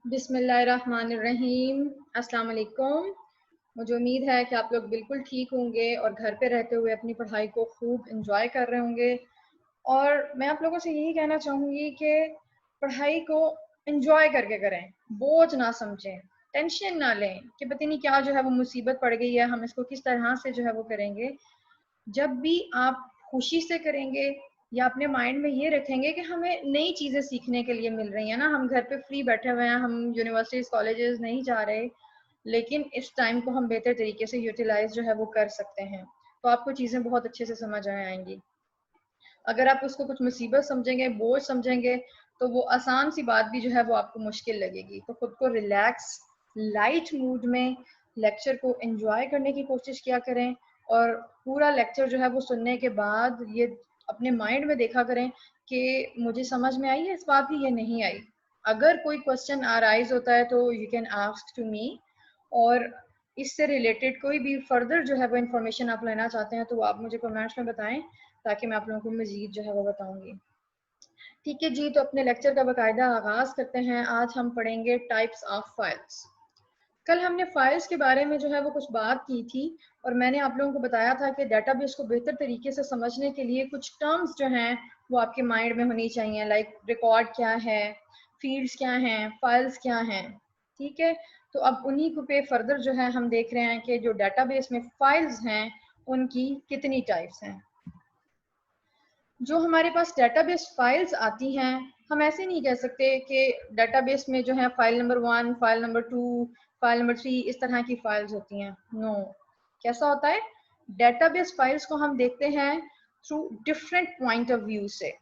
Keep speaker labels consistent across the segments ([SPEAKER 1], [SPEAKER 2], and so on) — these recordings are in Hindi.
[SPEAKER 1] बिस्मिल्लाहिर्रहमानिर्रहीम। अस्सलाम वालेकुम। मुझे उम्मीद है कि आप लोग बिल्कुल ठीक होंगे और घर पे रहते हुए अपनी पढ़ाई को खूब एंजॉय कर रहे होंगे। और मैं आप लोगों से यही कहना चाहूँगी कि पढ़ाई को एंजॉय करके करें, बोझ ना समझें, टेंशन ना लें कि पता नहीं क्या जो है वो मुसीबत पड़ गई है, हम इसको किस तरह से जो है वो करेंगे। जब भी आप खुशी से करेंगे या अपने माइंड में ये रखेंगे कि हमें नई चीज़ें सीखने के लिए मिल रही हैं ना, हम घर पे फ्री बैठे हुए हैं, हम यूनिवर्सिटीज़ कॉलेजेस नहीं जा रहे, लेकिन इस टाइम को हम बेहतर तरीके से यूटिलाइज जो है वो कर सकते हैं, तो आपको चीज़ें बहुत अच्छे से समझ आएंगी। अगर आप उसको कुछ मुसीबत समझेंगे, बोझ समझेंगे, तो वो आसान सी बात भी जो है वो आपको मुश्किल लगेगी। तो खुद को रिलैक्स, लाइट मूड में लेक्चर को एंजॉय करने की कोशिश किया करें और पूरा लेक्चर जो है वो सुनने के बाद ये अपने माइंड में देखा करें कि मुझे समझ में आई है इस बात की, ये नहीं आई। अगर कोई क्वेश्चन अराइज होता है तो you can ask to me, और इससे रिलेटेड कोई भी फर्दर जो है वो इन्फॉर्मेशन आप लेना चाहते हैं तो वो आप मुझे कमेंट्स में बताएं, ताकि मैं आप लोगों को मजीद जो है वो बताऊंगी। ठीक है जी, तो अपने लेक्चर का बाकायदा आगाज करते हैं। आज हम पढ़ेंगे टाइप्स ऑफ फाइल्स। कल हमने फाइल्स के बारे में जो है वो कुछ बात की थी और मैंने आप लोगों को बताया था कि डेटाबेस को बेहतर तरीके से समझने के लिए कुछ टर्म्स जो हैं वो आपके माइंड में होनी चाहिए, लाइक रिकॉर्ड क्या है, फील्ड्स क्या हैं, फाइल्स क्या हैं। ठीक है, तो अब उन्हीं को पे फर्दर जो है हम देख रहे हैं कि जो डेटाबेस में फाइल्स हैं उनकी कितनी टाइप्स हैं। जो हमारे पास डेटाबेस फाइल्स आती हैं, हम ऐसे नहीं कह सकते कि डेटाबेस में जो है file number 1, file number 2, file number 3 इस तरह की फाइल्स होती हैं। नो, कैसा होता है? डेटाबेस फाइल्स को हम देखते हैं through different point of view से,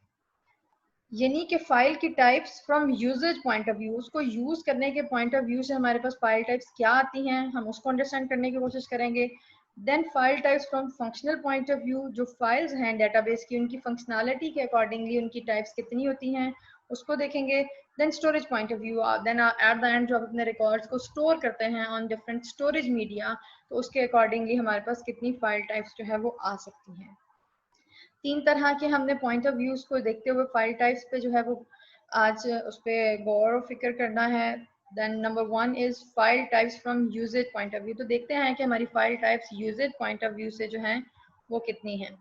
[SPEAKER 1] यानी कि फाइल की types from users point of view, उसको यूज करने के पॉइंट ऑफ व्यू से हमारे पास फाइल टाइप्स क्या आती हैं, हम उसको अंडरस्टैंड करने की कोशिश करेंगे। Then file types from functional point of view, जो फाइल्स हैं डेटाबेस की उनकी फंक्शनैलिटी के अकॉर्डिंगली उनकी टाइप्स कितनी होती हैं उसको देखेंगे। Then storage point of view, then at the end जो आप अपने रिकॉर्ड्स को स्टोर करते हैं ऑन डिफरेंट स्टोरेज मीडिया, तो उसके अकॉर्डिंगली हमारे पास कितनी फाइल टाइप्स जो है वो आ सकती हैं। 3 तरह के हमने पॉइंट ऑफ व्यूज को देखते हुए फाइल टाइप्स पे जो है वो आज उस पर गौर फिक्र करना है। Then number 1 is file types from usage point of view. तो देखते हैं कि हमारी file types usage point of view से जो हैं वो कितनी हैं।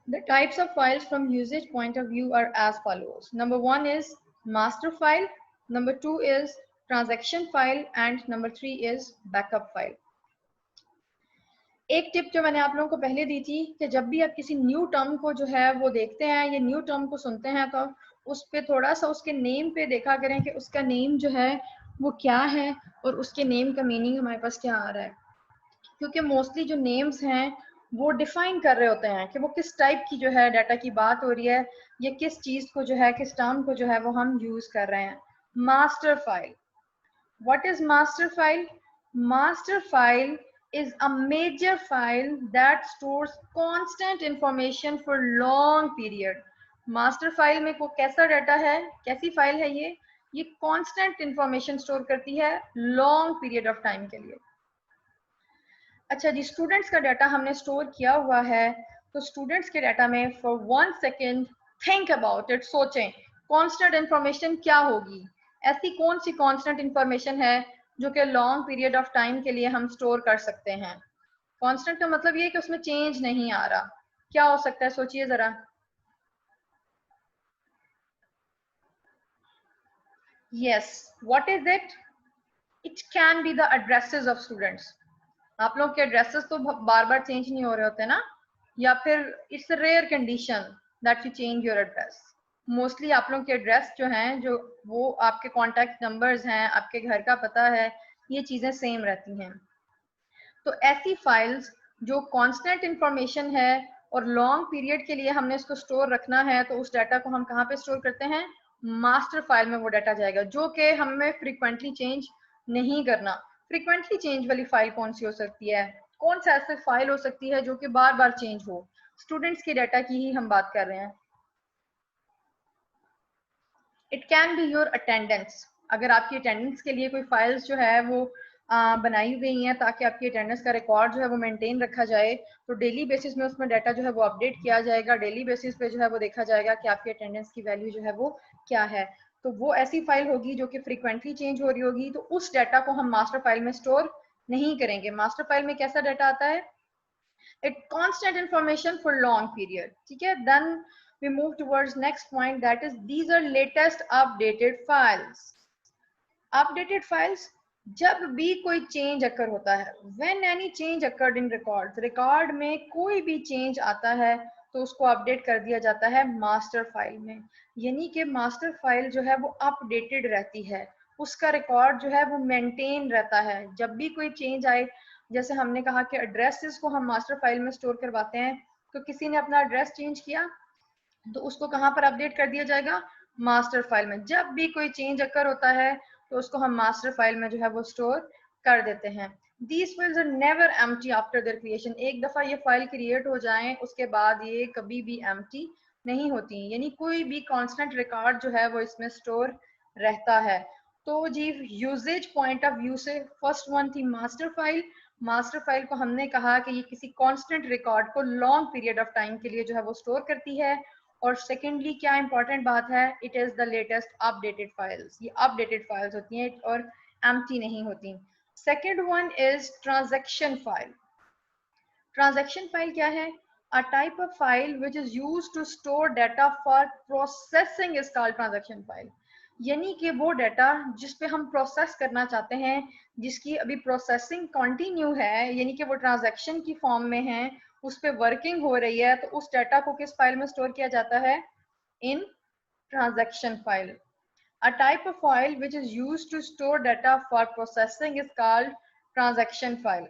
[SPEAKER 1] The types of files from usage point of view are as follows. Number 1 is master file, number 2 is transaction file, and number 3 is backup file. एक टिप जो मैंने आप लोगों को पहले दी थी कि जब भी आप किसी न्यू टर्म को जो है वो देखते हैं या न्यू टर्म को सुनते हैं तो उस पे थोड़ा सा उसके नेम पे देखा करें कि उसका नेम जो है वो क्या है और उसके नेम का मीनिंग हमारे पास क्या आ रहा है, क्योंकि मोस्टली जो नेम्स हैं वो डिफाइन कर रहे होते हैं कि वो किस टाइप की जो है डाटा की बात हो रही है या किस चीज को जो है, किस टर्म को जो है वो हम यूज कर रहे हैं। Master file, what is master file? Master file is a major file that stores constant information for long period. master file में को कैसा डाटा है, कैसी फाइल है ये constant information स्टोर करती है long period of time के लिए। अच्छा जी, स्टूडेंट्स का डाटा हमने स्टोर किया हुआ है, तो स्टूडेंट्स के डाटा में for 1 second think about it, सोचें कांस्टेंट इंफॉर्मेशन क्या होगी। ऐसी कौन सी कांस्टेंट इंफॉर्मेशन है जो कि लॉन्ग पीरियड ऑफ टाइम के लिए हम स्टोर कर सकते हैं। कांस्टेंट का मतलब ये है कि उसमें चेंज नहीं आ रहा। क्या हो सकता है, सोचिए जरा। Yes, what is it? It can be the addresses of students. आप लोग के एड्रेसेस तो बार बार चेंज नहीं हो रहे होते ना, या फिर it's rare condition that you change your address. Mostly आप लोग के एड्रेस जो हैं, जो वो आपके कॉन्टैक्ट नंबर्स हैं, आपके घर का पता है, ये चीज़ें सेम रहती हैं। तो ऐसी फाइल्स जो कांस्टेंट इंफॉर्मेशन है और लॉन्ग पीरियड के लिए हमने इसको स्टोर रखना है, तो उस डाटा को हम कहाँ पे स्टोर करते हैं? मास्टर फाइल में वो डाटा जाएगा, जो कि हमें फ्रीक्वेंटली चेंज नहीं करना। फ्रीक्वेंटली चेंज वाली फाइल कौन सी हो सकती है? कौन सा ऐसी फाइल हो सकती है जो कि बार बार चेंज हो? स्टूडेंट्स की डाटा की ही हम बात कर रहे हैं। It can be your attendance. अगर आपकी अटेंडेंस के लिए कोई फाइल्स जो है वो बनाई गई हैं ताकि आपकी अटेंडेंस का रिकॉर्ड जो है वो मेंटेन रखा जाए, तो डेली बेसिस में उसमें डाटा जो है वो अपडेट किया जाएगा, डेली बेसिस पे जो है वो देखा जाएगा कि आपकी अटेंडेंस की वैल्यू जो है वो क्या है। तो वो ऐसी फाइल होगी जो कि फ्रीक्वेंटली चेंज हो रही होगी, तो उस डाटा को हम मास्टर फाइल में स्टोर नहीं करेंगे। मास्टर फाइल में कैसा डाटा आता है? It constant information for long period, ठीक है। Then we move towards next point, that is these are latest updated files. Updated files, जब भी कोई चेंज अकर होता है, when any change occurred in record, record में कोई भी चेंज आता है तो उसको अपडेट कर दिया जाता है मास्टर फाइल में। यानी कि मास्टर फाइल जो है वो अपडेटेड रहती है, उसका रिकॉर्ड जो है वो मेंटेन रहता है। जब भी कोई चेंज आए, जैसे हमने कहा कि एड्रेसेस को हम मास्टर फाइल में स्टोर करवाते हैं, तो किसी ने अपना एड्रेस चेंज किया तो उसको कहाँ पर अपडेट कर दिया जाएगा? मास्टर फाइल में। जब भी कोई चेंज अकर होता है तो उसको हम मास्टर फाइल में जो है वो स्टोर कर देते हैं। These files are never empty after their creation. एक दफा ये फाइल क्रिएट हो जाएं उसके बाद ये कभी भी एम्प्टी नहीं होती, यानी कोई भी कांस्टेंट रिकॉर्ड जो है वो इसमें स्टोर रहता है। तो जी यूजेज पॉइंट ऑफ व्यू से फर्स्ट वन थी मास्टर फाइल। मास्टर फाइल को हमने कहा कि ये किसी कांस्टेंट रिकॉर्ड को लॉन्ग पीरियड ऑफ टाइम के लिए जो है वो स्टोर करती है। और सेकेंडली क्या इंपॉर्टेंट बात है, it is the latest updated files. ये अपडेटेड फाइल्स होती हैं और एम्प्टी नहीं होती। Second one is transaction file. Transaction file क्या है? A type of file which is used to store data for processing is called transaction file. यानी कि वो डाटा जिस पे हम प्रोसेस करना चाहते हैं, जिसकी अभी प्रोसेसिंग कंटिन्यू है, यानी कि वो ट्रांजैक्शन की फॉर्म में है, उस पे वर्किंग हो रही है, तो उस डाटा को किस फाइल में स्टोर किया जाता है? In transaction file. A type of file which is used to store data for processing is called transaction file.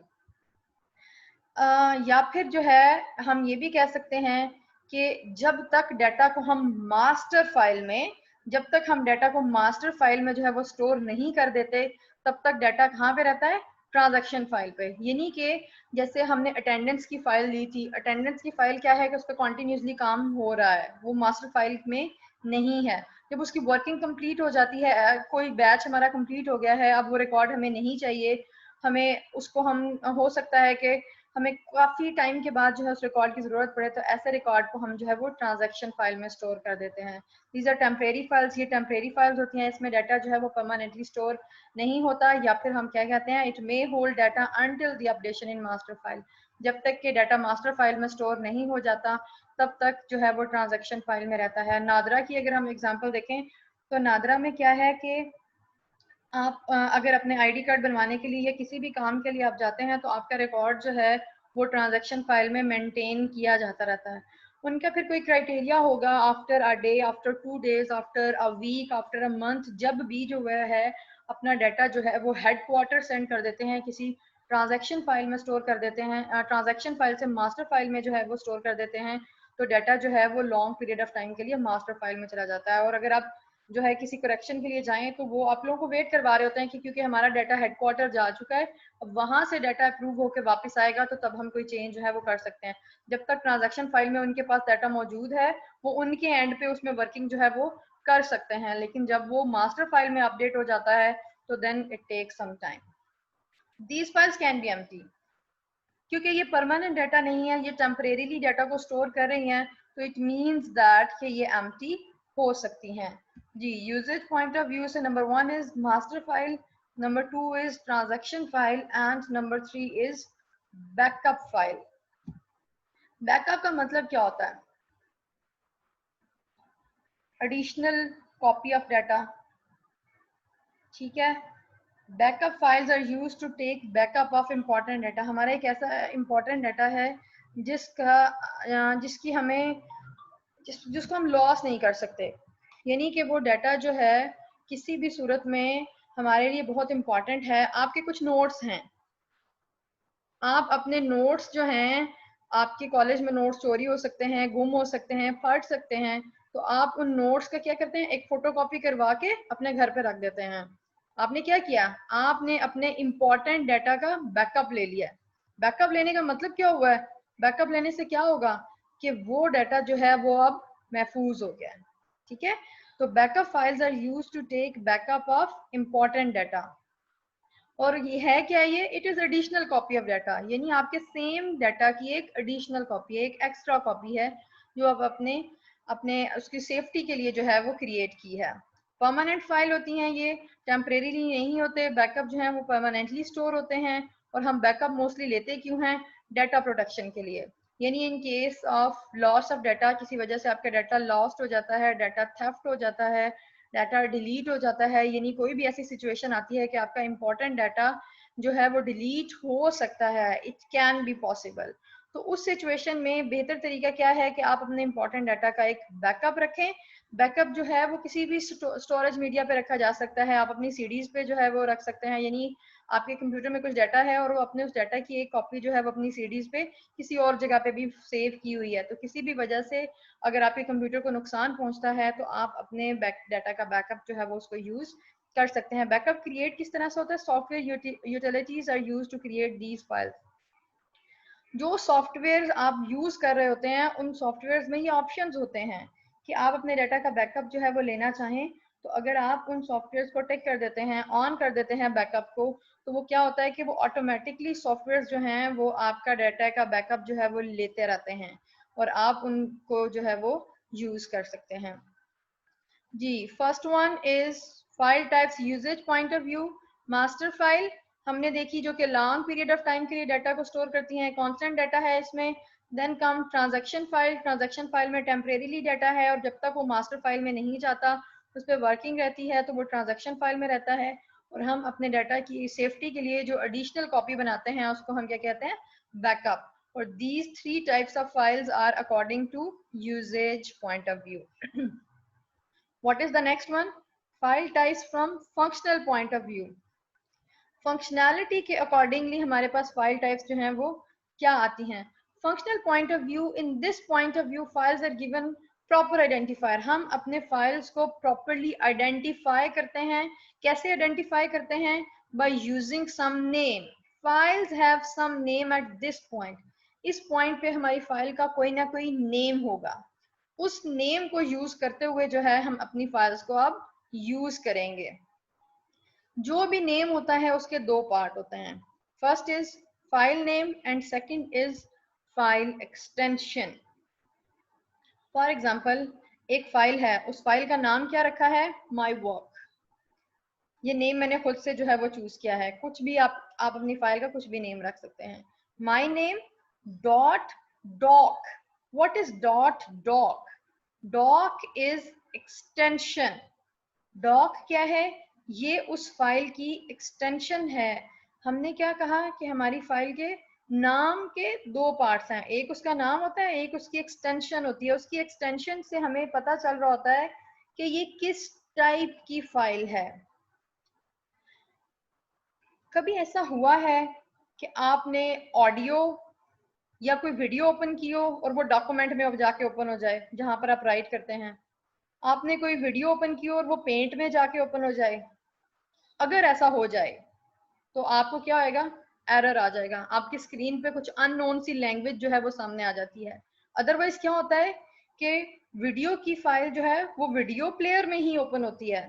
[SPEAKER 1] या फिर जो है हम ये भी कह सकते हैं कि जब तक डाटा को हम मास्टर फाइल में, जब तक हम डाटा को मास्टर फाइल में जो है वो स्टोर नहीं कर देते, तब तक डाटा कहाँ पे रहता है? ट्रांजैक्शन फाइल पे। यानी कि जैसे हमने अटेंडेंस की फाइल ली थी, अटेंडेंस की फाइल क्या है कि उस पर कॉन्टिन्यूसली काम हो रहा है, वो मास्टर फाइल में नहीं है। जब उसकी वर्किंग कंप्लीट हो जाती है, कोई बैच हमारा कंप्लीट हो गया है, अब वो रिकॉर्ड हमें नहीं चाहिए, हमें उसको, हम हो सकता है कि हमें काफ़ी टाइम के बाद जो है उस रिकॉर्ड की ज़रूरत पड़े, तो ऐसे रिकॉर्ड को हम जो है वो ट्रांजैक्शन फाइल में स्टोर कर देते हैं। These are temporary files. ये टेम्परेरी फाइल्स होती हैं, इसमें डाटा जो है वो परमानेंटली स्टोर नहीं होता, या फिर हम क्या कहते हैं, it may hold data until the updation in master file. जब तक कि डाटा मास्टर फाइल में स्टोर नहीं हो जाता तब तक जो है वो ट्रांजैक्शन फाइल में रहता है। नादरा की अगर हम एग्जाम्पल देखें तो नादरा में क्या है कि आप अगर अपने आईडी कार्ड बनवाने के लिए या किसी भी काम के लिए आप जाते हैं, तो आपका रिकॉर्ड जो है वो ट्रांजैक्शन फाइल में मेंटेन किया जाता रहता है। उनका फिर कोई क्राइटेरिया होगा, after a day, after 2 days, after a week, after a month, जब भी जो है अपना डाटा जो है वो हेडक्वार्टर सेंड कर देते हैं, किसी ट्रांजैक्शन फाइल में स्टोर कर देते हैं, ट्रांजैक्शन फाइल से मास्टर फाइल में जो है वो स्टोर कर देते हैं, तो डाटा जो है वो लॉन्ग पीरियड ऑफ टाइम के लिए मास्टर फाइल में चला जाता है। और अगर आप जो है किसी करेक्शन के लिए जाएं तो वो आप लोगों को वेट करवा रहे होते हैं कि क्योंकि हमारा डाटा हेडक्वार्टर जा चुका है, अब वहां से डाटा अप्रूव होकर वापस आएगा तो तब हम कोई चेंज जो है वो कर सकते हैं। जब तक ट्रांजैक्शन फाइल में उनके पास डाटा मौजूद है, वो उनके एंड पे उसमें वर्किंग जो है वो कर सकते हैं, लेकिन जब वो मास्टर फाइल में अपडेट हो जाता है तो then it takes some time. These files can be empty, क्योंकि ये परमानेंट डाटा नहीं है, ये टेम्परेरीली डाटा को स्टोर कर रही हैं, तो इट मीन्स दैट कि ये एम्प्टी हो सकती हैं। जी यूजेज पॉइंट ऑफ व्यू से number 1 is master file, number 2 is transaction file and number 3 is backup file. Backup का मतलब क्या होता है? एडिशनल कॉपी ऑफ डाटा, ठीक है। Backup files are used to take backup of important data. हमारा एक ऐसा इम्पोर्टेंट डाटा है जिसकी हमें जिसको हम लॉस नहीं कर सकते, यानी कि वो डाटा जो है किसी भी सूरत में हमारे लिए बहुत इम्पोर्टेंट है। आपके कुछ नोट्स हैं, आप अपने नोट्स जो हैं, आपके कॉलेज में नोट्स चोरी हो सकते हैं, गुम हो सकते हैं, फट सकते हैं, तो आप उन नोट्स का क्या करते हैं, एक फोटोकॉपी करवा के अपने घर पे रख देते हैं। आपने क्या किया? आपने अपने इम्पोर्टेंट डाटा का बैकअप ले लिया। बैकअप लेने का मतलब क्या हुआ है? बैकअप लेने से क्या होगा कि वो डाटा जो है वो अब महफूज हो गया है, ठीक है। तो backup files are used to take backup of important data. और ये है क्या? ये it is additional copy of data, यानी आपके सेम डाटा की एक एडिशनल कॉपी है, एक एक्स्ट्रा कॉपी है जो आप अपने अपने उसकी सेफ्टी के लिए जो है वो क्रिएट की है। परमानेंट फाइल होती हैं, ये टेम्परेरीली नहीं होते, बैकअप जो है वो परमानेंटली स्टोर होते हैं। और हम बैकअप मोस्टली लेते क्यों हैं? डाटा प्रोटेक्शन के लिए, यानी in case of loss of data, किसी वजह से आपका डाटा लॉस्ट हो जाता है, डाटा थेफ्ट हो जाता है, डाटा डिलीट हो जाता है, यानी कोई भी ऐसी सिचुएशन आती है कि आपका इंपॉर्टेंट डाटा जो है वो डिलीट हो सकता है, इट कैन बी पॉसिबल। तो उस सिचुएशन में बेहतर तरीका क्या है कि आप अपने इंपॉर्टेंट डाटा का एक बैकअप रखें। बैकअप जो है वो किसी भी स्टोरेज मीडिया पे रखा जा सकता है, आप अपनी सीडीज पे जो है वो रख सकते हैं, यानी आपके कंप्यूटर में कुछ डाटा है और वो अपने उस डाटा की एक कॉपी जो है वो अपनी सीडीज पे किसी और जगह पे भी सेव की हुई है। तो किसी भी वजह से अगर आपके कंप्यूटर को नुकसान पहुंचता है तो आप अपने डाटा का बैकअप जो है वो उसको यूज कर सकते हैं। बैकअप क्रिएट किस तरह से होता है? Software utilities are used to create these files. जो सॉफ्टवेयर आप यूज कर रहे होते हैं उन सॉफ्टवेयर में ये ऑप्शंस होते हैं कि आप अपने डाटा का बैकअप जो है वो लेना चाहें, तो अगर आप उन सॉफ्टवेयर को टिक कर देते हैं, ऑन कर देते हैं बैकअप को, तो वो क्या होता है कि वो ऑटोमेटिकली सॉफ्टवेयर जो हैं वो आपका डाटा का बैकअप जो है वो लेते रहते हैं और आप उनको जो है वो यूज कर सकते हैं। जी, first one is file types usage point of view. Master file हमने देखी जो कि लॉन्ग पीरियड ऑफ टाइम के लिए डाटा को स्टोर करती हैं, कांस्टेंट डाटा है इसमें। Then come transaction file. Transaction file में टेम्परेरीली डाटा है और जब तक वो मास्टर फाइल में नहीं जाता उस पर वर्किंग रहती है तो वो ट्रांजैक्शन फाइल में रहता है। और हम अपने डाटा की सेफ्टी के लिए जो एडिशनल कॉपी बनाते हैं उसको हम क्या कहते हैं? बैकअप। और these three types of files are according to usages point of view. What is the next one? File types from functional point of view. Functionality के अकॉर्डिंगली हमारे पास फाइल टाइप्स जो हैं वो क्या आती हैं? Functional point of view, in this point of view files are given proper identifier. हम अपने फाइल्स को प्रॉपरली आइडेंटिफाई करते हैं। कैसे आइडेंटिफाई करते हैं? By using some name. Files have some name at this point. इस पॉइंट पे हमारी फाइल का कोई ना कोई नेम होगा, उस नेम को यूज करते हुए जो है हम अपनी फाइल्स को अब यूज करेंगे। जो भी नेम होता है उसके दो पार्ट होते हैं, first is file name and second is file extension. For example, एक फाइल है, उस फाइल का नाम क्या रखा है? My work. ये नेम मैंने खुद से जो है वो चूज किया है, कुछ भी आप अपनी फाइल का कुछ भी नेम रख सकते हैं। My name dot doc. What is dot doc? Doc is extension. Doc क्या है? ये उस फाइल की एक्सटेंशन है। हमने क्या कहा कि हमारी फाइल के नाम के दो पार्ट्स हैं, एक उसका नाम होता है, एक उसकी एक्सटेंशन होती है। उसकी एक्सटेंशन से हमें पता चल रहा होता है कि ये किस टाइप की फाइल है। कभी ऐसा हुआ है कि आपने ऑडियो या कोई वीडियो ओपन की हो और वो डॉक्यूमेंट में अब जाके ओपन हो जाए जहां पर आप राइट करते हैं? आपने कोई वीडियो ओपन की हो और वो पेंट में जाके ओपन हो जाए? अगर ऐसा हो जाए तो आपको क्या होएगा? एरर आ जाएगा, आपकी स्क्रीन पे कुछ अननोन सी लैंग्वेज जो है वो सामने आ जाती है। अदरवाइज क्या होता है कि वीडियो की फाइल जो है वो वीडियो प्लेयर में ही ओपन होती है,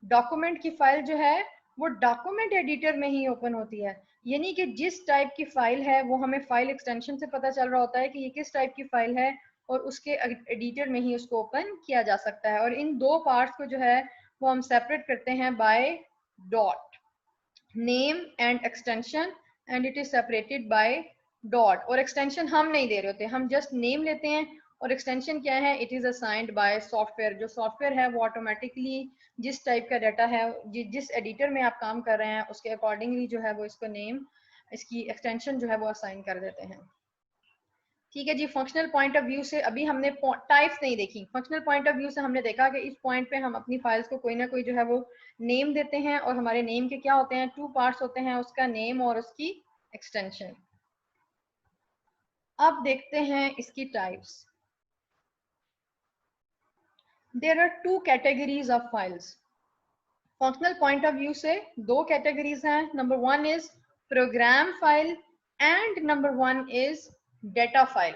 [SPEAKER 1] डॉक्यूमेंट की फाइल जो है वो डॉक्यूमेंट एडिटर में ही ओपन होती है। यानी कि जिस टाइप की फाइल है वो हमें फाइल एक्सटेंशन से पता चल रहा होता है कि ये किस टाइप की फाइल है और उसके एडिटर में ही उसको ओपन किया जा सकता है। और इन दो पार्ट्स को जो है वो हम सेपरेट करते हैं by dot, name and extension, and it is separated by dot. और एक्सटेंशन हम नहीं दे रहे होते, हम जस्ट नेम लेते हैं। और एक्सटेंशन क्या है? It is assigned by software. जो सॉफ्टवेयर है वो ऑटोमेटिकली जिस टाइप का डाटा है, जिस एडिटर में आप काम कर रहे हैं उसके अकॉर्डिंगली जो है वो इसको नेम, इसकी एक्सटेंशन जो है वो असाइन कर देते हैं। ठीक है जी, फंक्शनल पॉइंट ऑफ व्यू से अभी हमने टाइप्स नहीं देखी। फंक्शनल पॉइंट ऑफ व्यू से हमने देखा कि इस पॉइंट पे हम अपनी फाइल्स को कोई ना कोई जो है वो नेम देते हैं और हमारे नेम के क्या होते हैं? टू पार्ट्स होते हैं, उसका नेम और उसकी एक्सटेंशन। अब देखते हैं इसकी types. There are two categories of files. Functional point of view से दो कैटेगरीज हैं। Number one is program file and number one is data file.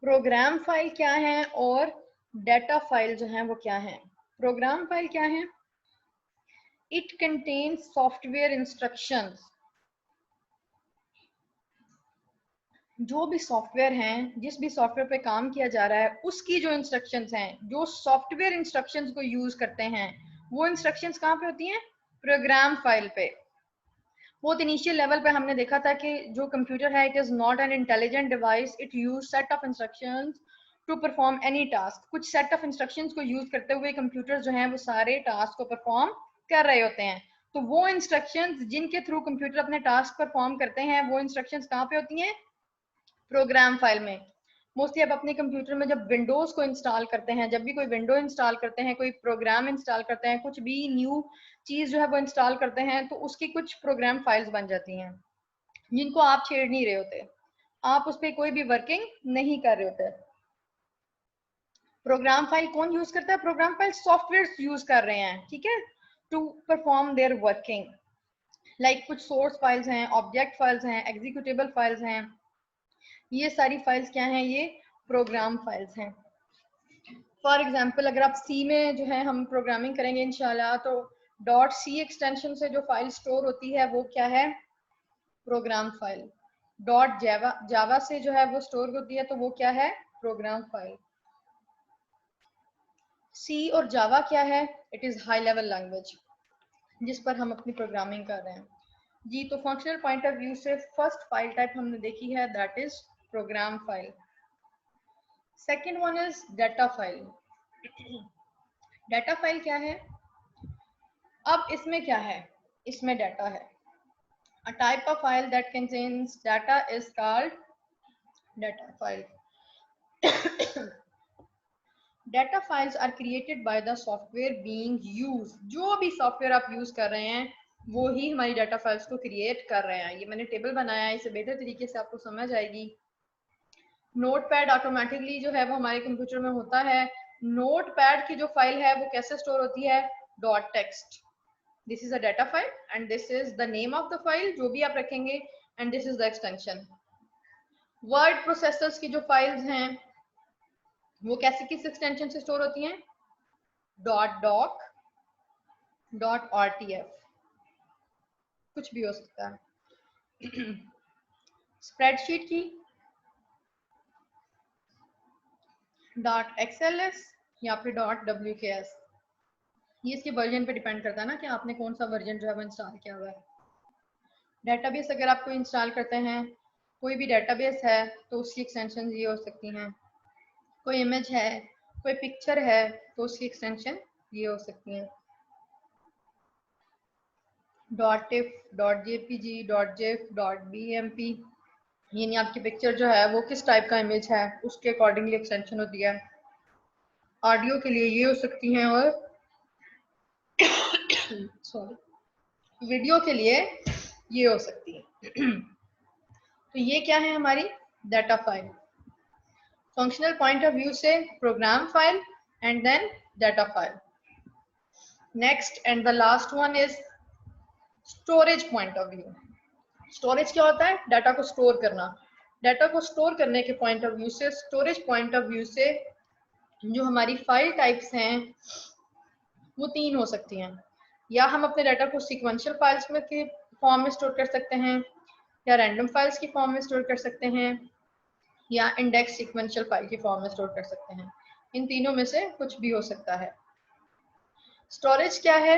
[SPEAKER 1] Program file क्या है और डेटा फाइल जो है वो क्या है? प्रोग्राम फाइल क्या है? इट कंटेन्स सॉफ्टवेयर इंस्ट्रक्शंस जो भी सॉफ्टवेयर हैं, जिस भी सॉफ्टवेयर पे काम किया जा रहा है, उसकी जो इंस्ट्रक्शंस हैं, जो सॉफ्टवेयर इंस्ट्रक्शंस को यूज करते हैं, वो इंस्ट्रक्शंस कहाँ पे होती हैं? प्रोग्राम फाइल पे। बहुत इनिशियल लेवल पे हमने देखा था कि जो कंप्यूटर है, it is not an intelligent device, it use set of instructions to perform any task. कुछ सेट ऑफ इंस्ट्रक्शंस को यूज करते हुए कंप्यूटर जो है वो सारे टास्क को परफॉर्म कर रहे होते हैं। तो वो इंस्ट्रक्शंस जिनके थ्रू कंप्यूटर अपने टास्क परफॉर्म करते हैं, वो इंस्ट्रक्शंस कहाँ पे होती हैं? प्रोग्राम फाइल में। मोस्टली आप अपने कंप्यूटर में जब विंडोज को इंस्टॉल करते हैं, जब भी कोई विंडो इंस्टॉल करते हैं, कोई प्रोग्राम इंस्टॉल करते हैं, कुछ भी न्यू चीज जो है वो इंस्टॉल करते हैं, तो उसकी कुछ प्रोग्राम फाइल्स बन जाती हैं जिनको आप छेड़ नहीं रहे होते, आप उस पर कोई भी वर्किंग नहीं कर रहे होते। प्रोग्राम फाइल कौन यूज करता है? प्रोग्राम फाइल सॉफ्टवेयर यूज कर रहे हैं, ठीक है, to perform their working. Like कुछ सोर्स फाइल्स हैं, ऑब्जेक्ट फाइल्स हैं, एग्जीक्यूटेबल फाइल्स हैं, ये सारी फाइल्स क्या हैं? ये प्रोग्राम फाइल्स हैं। फॉर एग्जाम्पल अगर आप सी में जो है हम प्रोग्रामिंग करेंगे इंशाल्लाह, तो डॉट सी एक्सटेंशन से जो फाइल स्टोर होती है वो क्या है? Program file. डॉट जावा जावा से जो है वो स्टोर होती है, तो वो क्या है? Program file. सी और जावा क्या है? It is high level language जिस पर हम अपनी प्रोग्रामिंग कर रहे हैं जी। तो फंक्शनल पॉइंट ऑफ व्यू से फर्स्ट फाइल टाइप हमने देखी है, that is program file. Second one is data file. Data file क्या है? अब इसमें क्या है? इसमें डाटा है। A type of file that contains data is called data file. Data files are created by the software being used. जो भी सॉफ्टवेयर आप यूज कर रहे हैं वो ही हमारी डाटा फाइल्स को क्रिएट कर रहे हैं। ये मैंने टेबल बनाया है, इसे बेहतर तरीके से आपको समझ आएगी। नोटपैड ऑटोमेटिकली जो है वो हमारे कंप्यूटर में होता है। नोटपैड की जो फाइल है वो कैसे स्टोर होती है? Dot text. This is a data file and this is the name of the file जो भी आप रखेंगे, and this is the extension. Word processors की जो फाइल्स हैं वो कैसे, किस एक्सटेंशन से स्टोर होती हैं? डॉट डॉक, डॉट आरटीएफ, कुछ भी हो सकता है। स्प्रेडशीट की डॉट एक्सएलएस या फिर डॉट डब्ल्यूकेएस। ये इसके वर्जन पे डिपेंड करता है ना कि आपने कौन सा वर्जन जो है वो इंस्टॉल किया हुआ है। डेटाबेस अगर आप कोई इंस्टॉल करते हैं, कोई भी डेटाबेस है, तो उसकी एक्सटेंशन ये हो सकती हैं। कोई इमेज है, कोई पिक्चर है, तो उसकी एक्सटेंशन ये हो सकती हैं। Dot tiff, dot JPG, dot Jeff, dot BMP, यानी आपकी पिक्चर जो है वो किस टाइप का इमेज है उसके अकॉर्डिंगली एक्सटेंशन होती है। ऑडियो के लिए ये हो सकती हैं, और सॉरी, वीडियो के लिए ये हो सकती है। तो ये क्या है? हमारी data file. Functional point of view से program file and then data file. Next and the last one is storage point of view. Storage क्या होता है? डाटा को स्टोर करना। डाटा को स्टोर करने के पॉइंट ऑफ व्यू से, स्टोरेज पॉइंट ऑफ व्यू से, जो हमारी फाइल टाइप्स हैं वो तीन हो सकती हैं। या हम अपने डाटा को सीक्वेंशियल फाइल्स में के फॉर्म में स्टोर कर सकते हैं, या रैंडम फाइल्स की फॉर्म में स्टोर कर सकते हैं, या इंडेक्स सीक्वेंशियल फाइल की फॉर्म में स्टोर कर सकते हैं। इन तीनों में से कुछ भी हो सकता है। स्टोरेज क्या है?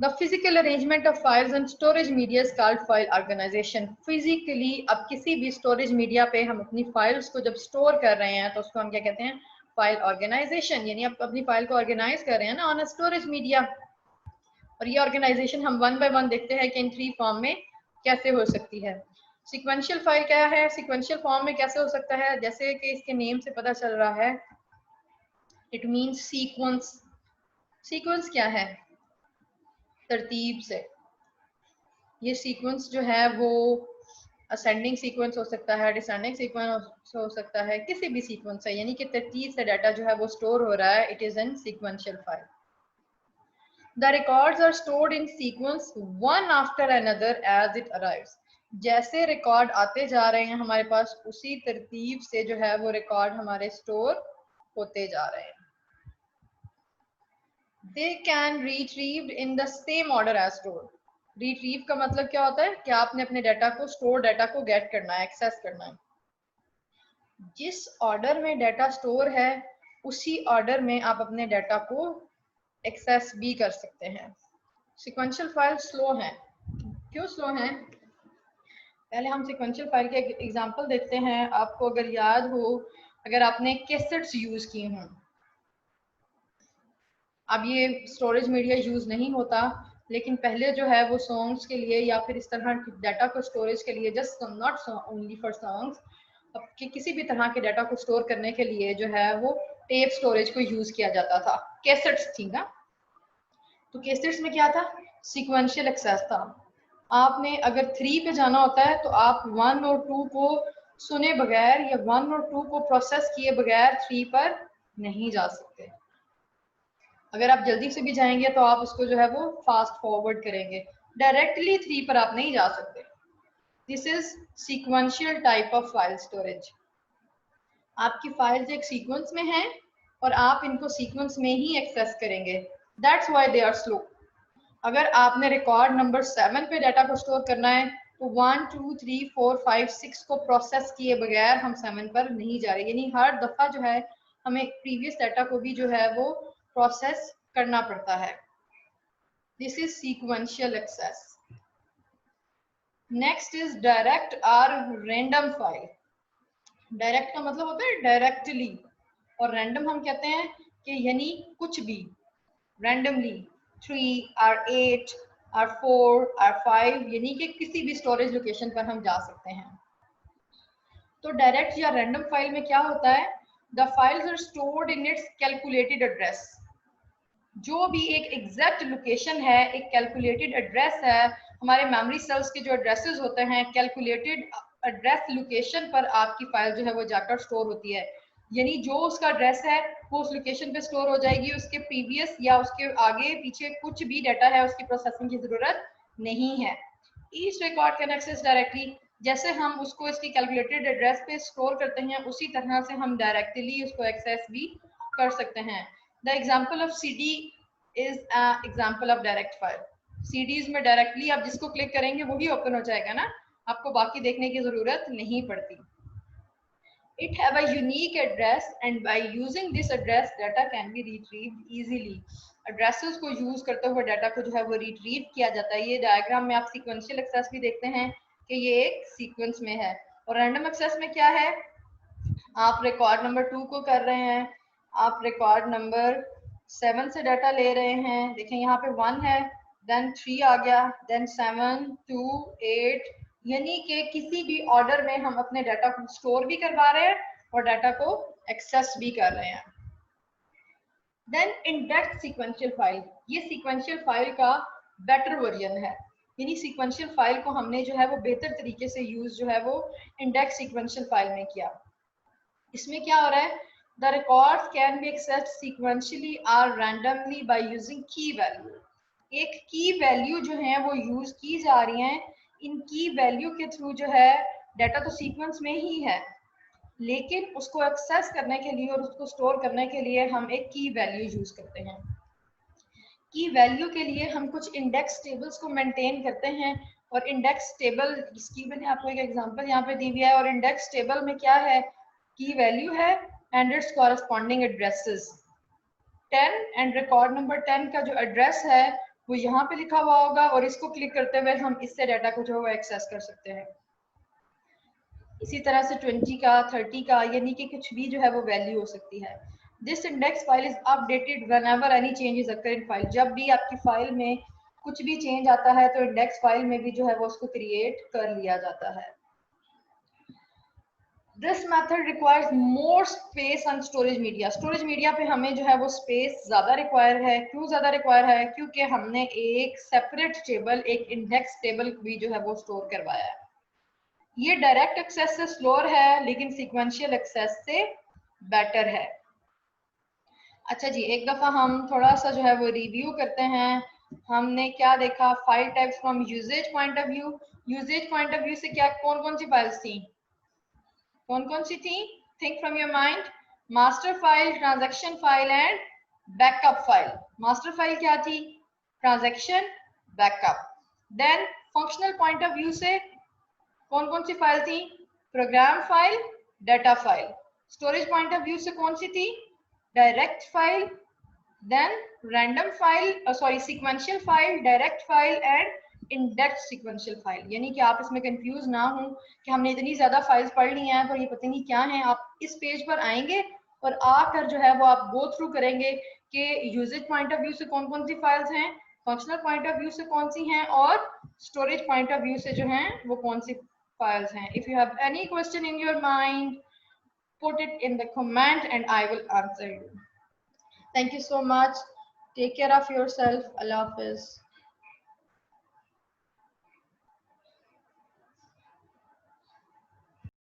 [SPEAKER 1] The physical arrangement of files and storage media is called file organization. Physically अब किसी भी स्टोरेज मीडिया पे हम अपनी फाइल्स को जब स्टोर कर रहे हैं तो उसको हम क्या कहते हैं? File organization. यानी आप अपनी फाइल को ऑर्गेनाइज कर रहे हैं ना ऑन अ स्टोरेज मीडिया। और ये ऑर्गेनाइजेशन हम वन बाय वन देखते हैं कि इन थ्री फॉर्म में कैसे हो सकती है। सीक्वेंशियल फाइल क्या है? सीक्वेंशियल फॉर्म में कैसे हो सकता है? जैसे कि इसके नेम से पता चल रहा है, इट मीन्स सीक्वेंस। सीक्वेंस क्या है? तरतीब से। ये सीक्वेंस जो है वो असेंडिंग सीक्वेंस हो सकता है, डिसेंडिंग सीक्वेंस हो सकता है, किसी भी सीक्वेंस से, यानी कि तरतीब से डाटा जो है वो स्टोर हो रहा है। It is an sequential file. The records are stored in sequence one after another as it arrives. जैसे रिकॉर्ड आते जा रहे हैं हमारे पास, उसी तरतीब से जो है वो रिकॉर्ड हमारे स्टोर होते जा रहे हैं। They can retrieved in the same order as stored. Retrieve का मतलब क्या होता है कि आपने अपने डाटा को, स्टोर डाटा को गेट करना है, एक्सेस करना है। जिस ऑर्डर में डाटा स्टोर है उसी ऑर्डर में आप अपने डाटा को एक्सेस भी कर सकते हैं। सीक्वेंशियल फाइल स्लो हैं। क्यों स्लो हैं? पहले हम सीक्वेंशियल फाइल के एग्जांपल देखते हैं। आपको अगर याद हो, अगर आपने कैसेट्स यूज की हों, अब ये स्टोरेज मीडिया यूज नहीं होता, लेकिन पहले जो है वो सॉन्ग्स के लिए या फिर इस तरह डाटा को स्टोरेज के लिए, just not only for songs, कि किसी भी तरह के डाटा को स्टोर करने के लिए जो है वो टेप स्टोरेज को यूज किया जाता था। कैसेट्स थी ना, तो कैसेट्स में क्या था? सीक्वेंशियल एक्सेस था। आपने अगर 3 पे जाना होता है तो आप 1 और 2 को सुने बगैर या 1 और 2 को प्रोसेस किए बगैर 3 पर नहीं जा सकते। अगर आप जल्दी से भी जाएंगे तो आप उसको जो है वो फास्ट फॉरवर्ड करेंगे, डायरेक्टली 3 पर आप नहीं जा सकते। This is sequential type of file storage. आपकी फाइल्स एक सीक्वेंस में हैं और आप इनको सीक्वेंस में ही एक्सेस करेंगे, that's why they are slow. अगर आपने रिकॉर्ड नंबर 7 पे डाटा को स्टोर करना है तो 1 2 3 4 5 6 को प्रोसेस किए बगैर हम 7 पर नहीं जा रहे, यानी हर दफा जो है हमें प्रीवियस डाटा को भी जो है वो प्रोसेस करना पड़ता है। This is sequential access. Next is direct और रैंडम फाइल। डायरेक्ट का मतलब होता है डायरेक्टली, और रैंडम हम कहते हैं कि यानी कुछ भी रैंडमली, 3 और 8 और 4 और 5, यानी कि किसी भी स्टोरेज लोकेशन पर हम जा सकते हैं। तो डायरेक्ट या रैंडम फाइल में क्या होता है? The files are stored in its calculated address. जो भी एक एग्जैक्ट लोकेशन है, एक कैलकुलेटेड एड्रेस है, हमारे मेमोरी सेल्स के जो एड्रेसेस होते हैं, कैलकुलेटेड एड्रेस लोकेशन पर आपकी फाइल जो है वो जाकर स्टोर होती है। यानी जो उसका एड्रेस है वो उस लोकेशन पे स्टोर हो जाएगी, उसके प्रीवियस या उसके आगे पीछे कुछ भी डाटा है उसकी प्रोसेसिंग की जरूरत नहीं है। Each record can access directly. जैसे हम उसको इसकी कैलकुलेटेड एड्रेस पे स्टोर करते हैं, उसी तरह से हम डायरेक्टली उसको एक्सेस भी कर सकते हैं। The example of CD is example of direct file. CDs में डायरेक्टली आप जिसको क्लिक करेंगे वही ओपन हो जाएगा ना, आपको बाकी देखने की जरूरत नहीं पड़ती। It have a unique address and by using this address data can be retrieved easily. Addresses को यूज करते हुए डाटा को जो है वो रिट्रीव किया जाता है। ये डायग्राम में आप सीक्वेंशियल एक्सेस भी देखते हैं कि ये एक सीक्वेंस में है। और रैंडम एक्सेस में क्या है? आप रिकॉर्ड नंबर 2 को कर रहे हैं, आप रिकॉर्ड नंबर 7 से डाटा ले रहे हैं, देखें यहाँ पे 1 है, देन 3 आ गया, देन 7 2 8, यानी कि किसी भी ऑर्डर में हम अपने डाटा को स्टोर भी करवा रहे हैं और डाटा को एक्सेस भी कर रहे हैं। देन इंडेक्स सीक्वेंशियल फाइल, ये सीक्वेंशियल फाइल का बेटर वर्जन है, यानी सीक्वेंशियल फाइल को हमने जो है वो बेहतर तरीके से यूज जो है वो इंडेक्स सीक्वेंशियल फाइल में किया। इसमें क्या हो रहा है? The records can be accessed sequentially और रैंडमली बाय यूजिंग की वैल्यू। एक की वैल्यू जो है वो यूज की जा रही हैं, इन की वैल्यू के थ्रू जो है डाटा तो सीक्वेंस में ही है, लेकिन उसको एक्सेस करने के लिए और उसको स्टोर करने के लिए हम एक की वैल्यू यूज करते हैं। की वैल्यू के लिए हम कुछ इंडेक्स टेबल्स को मेंटेन करते हैं, और इंडेक्स टेबल, इसकी मैंने आपको एक एग्जांपल यहाँ पे दी हुई है। और इंडेक्स टेबल में क्या है? की वैल्यू है and it's corresponding addresses 10, and record number 10 का जो एड्रेस है वो यहाँ पे लिखा हुआ होगा, और इसको क्लिक करते हुए हम इससे डाटा को जो है एक्सेस कर सकते हैं। इसी तरह से 20 का, 30 का, यानी कि कुछ भी जो है वो वैल्यू हो सकती है। This index file is updated whenever any changes occur in file. जब भी आपकी फाइल में कुछ भी चेंज आता है तो इंडेक्स फाइल में भी जो है वो उसको क्रिएट कर लिया जाता है। This method requires more space on storage media. Storage media पे हमें जो है वो स्पेस ज्यादा रिक्वायर है। क्यों ज्यादा रिक्वायर है? क्योंकि हमने एक सेपरेट टेबल, एक इंडेक्स टेबल भी जो है वो स्टोर करवाया है। ये डायरेक्ट एक्सेस से स्लोअर है, लेकिन सीक्वेंशियल एक्सेस से बेटर है। अच्छा जी, एक दफा हम थोड़ा सा जो है वो रिव्यू करते हैं। हमने क्या देखा? File types from usage point of view. Usages point of view से क्या कौन कौन सी फाइल्स थी? कौन कौन सी थी? Think from your mind. Master file, transaction file and backup file. Master file क्या थी? Transaction, backup. Then functional point of view से कौन कौन सी फाइल थी? Program file, data file. Storage point of view से कौन सी थी? Direct file, then random file, sorry sequential file, direct file and index sequential file. यानी कि आप इसमें कंफ्यूज ना हो कि हमने इतनी ज्यादा फाइल्स पढ़ ली हैं पर ये पता नहीं क्या है। आप इस पेज पर आएंगे और आकर जो है वो आप गो थ्रू करेंगे कि यूजेज पॉइंट ऑफ व्यू से कौन कौन सी फाइल्स हैं, फंक्शनल पॉइंट ऑफ व्यू से कौन सी हैं, और स्टोरेज पॉइंट ऑफ व्यू से जो हैं वो कौन सी files हैं. If you have any question in your mind, put it in the comment and I will answer you. Thank you so much. Take care of yourself. Allah Hafiz.